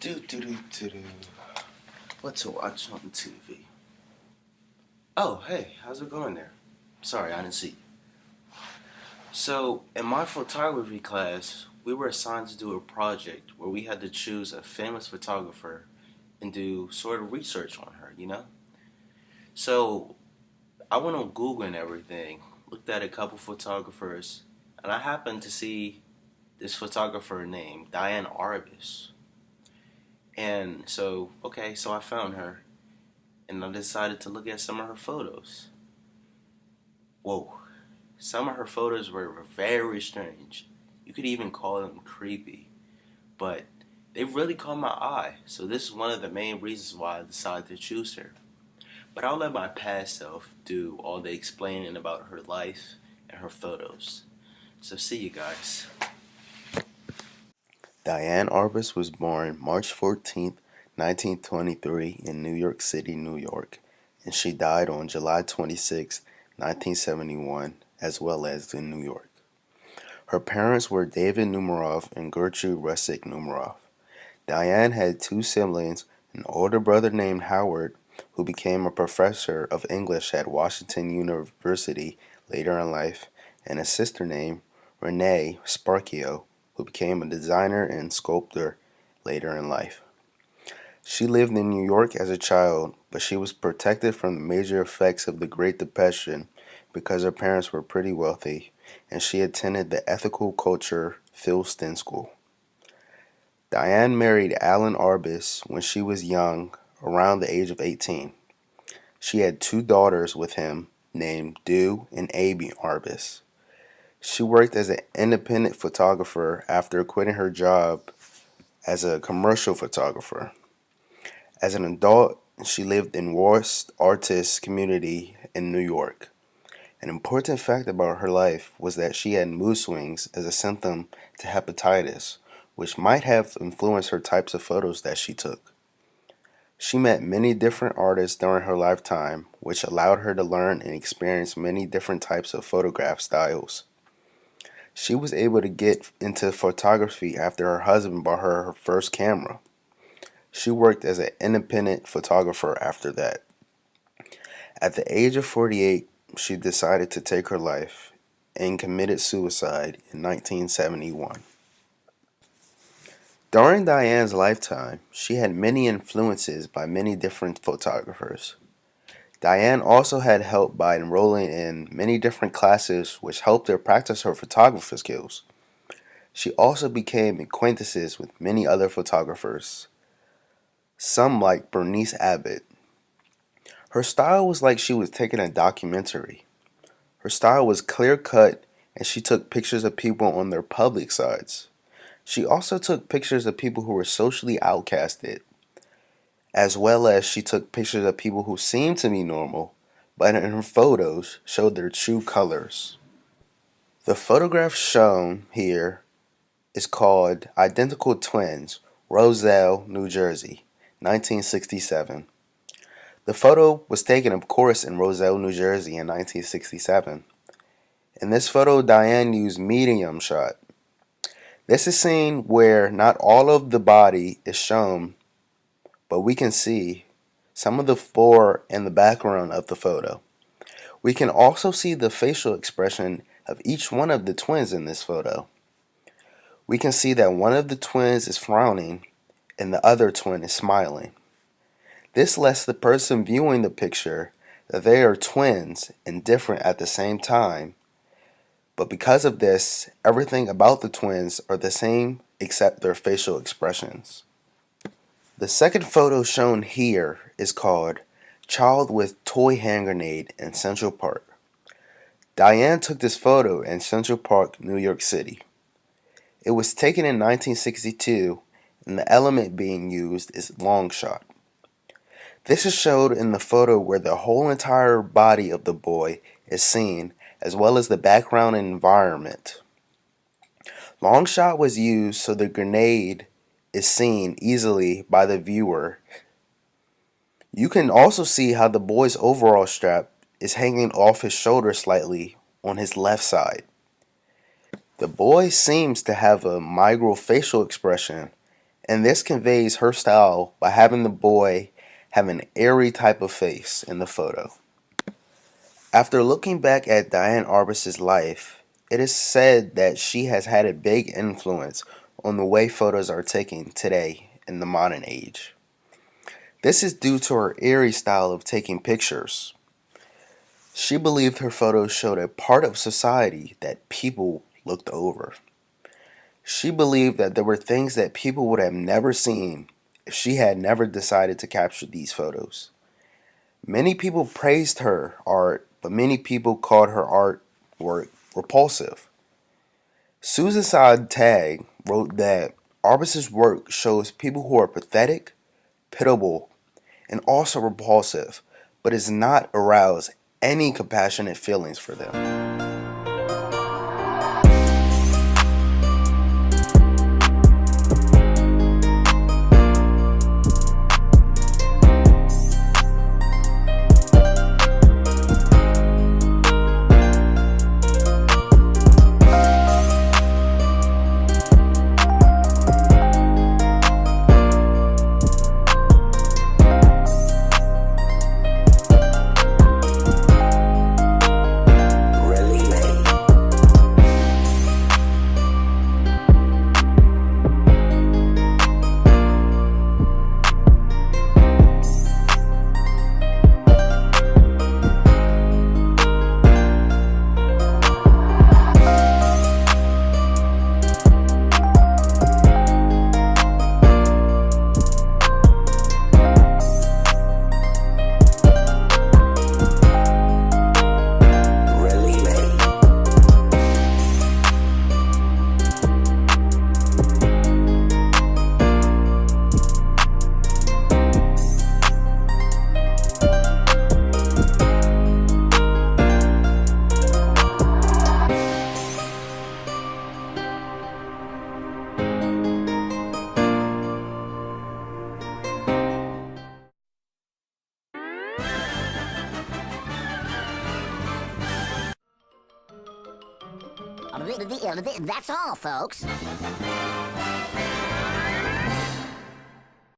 Do do do do do. What to watch on TV? Oh, hey, how's it going there? Sorry, I didn't see you. So, in my photography class, we were assigned to do a project where we had to choose a famous photographer and do sort of research on her. So, I went on Google and everything, looked at a couple photographers, and I happened to see this photographer named Diane Arbus. And so, okay, so I found her and I decided to look at some of her photos. Whoa, some of her photos were very strange. You could even call them creepy, but they really caught my eye. So this is one of the main reasons why I decided to choose her. But I'll let my past self do all the explaining about her life and her photos. So see you guys. Diane Arbus was born March 14th, 1923 in New York City, New York, and she died on July 26th, 1971, as well as in New York. Her parents were David Numeroff and Gertrude Russick Numeroff. Diane had two siblings, an older brother named Howard, who became a professor of English at Washington University later in life, and a sister named Renee Sparkio, who became a designer and sculptor later in life. She lived in New York as a child, but she was protected from the major effects of the Great Depression because her parents were pretty wealthy, and she attended the Ethical Culture Philston School. Diane married Alan Arbus when she was young, around the age of 18. She had two daughters with him named Dew and Abby Arbus. She worked as an independent photographer after quitting her job as a commercial photographer. As an adult, she lived in Worst Artist community in New York. An important fact about her life was that she had mood swings as a symptom to hepatitis, which might have influenced her types of photos that she took. She met many different artists during her lifetime, which allowed her to learn and experience many different types of photograph styles. She was able to get into photography after her husband bought her first camera. She worked as an independent photographer after that. At the age of 48, she decided to take her life and committed suicide in 1971. During Diane's lifetime, she had many influences by many different photographers. Diane also had help by enrolling in many different classes which helped her practice her photography skills. She also became acquaintances with many other photographers, some like Bernice Abbott. Her style was like she was taking a documentary. Her style was clear cut and she took pictures of people on their public sides. She also took pictures of people who were socially outcasted, as well as she took pictures of people who seemed to be normal, but in her photos showed their true colors. The photograph shown here is called Identical Twins, Roselle, New Jersey, 1967. The photo was taken, of course, in Roselle, New Jersey in 1967. In this photo, Diane used medium shot. This is a scene where not all of the body is shown, but we can see some of the floor and the background of the photo. We can also see the facial expression of each one of the twins in this photo. We can see that one of the twins is frowning and the other twin is smiling. This lets the person viewing the picture that they are twins and different at the same time, but because of this, everything about the twins are the same except their facial expressions. The second photo shown here is called Child with Toy Hand Grenade in Central Park. Diane took this photo in Central Park, New York City. It was taken in 1962 and the element being used is long shot. This is showed in the photo where the whole entire body of the boy is seen as well as the background and environment. Long shot was used so the grenade is seen easily by the viewer. You can also see how the boy's overall strap is hanging off his shoulder slightly on his left side. The boy seems to have a mygrofacial expression and this conveys her style by having the boy have an airy type of face in the photo. After looking back at Diane Arbus's life, it is said that she has had a big influence on the way photos are taken today in the modern age. This is due to her airy style of taking pictures. She believed her photos showed a part of society that people looked over. She believed that there were things that people would have never seen if she had never decided to capture these photos. Many people praised her art, but many people called her artwork repulsive. Susan Sontag wrote that Arbus's work shows people who are pathetic, pitiable, and also repulsive, but does not arouse any compassionate feelings for them. That's all, folks.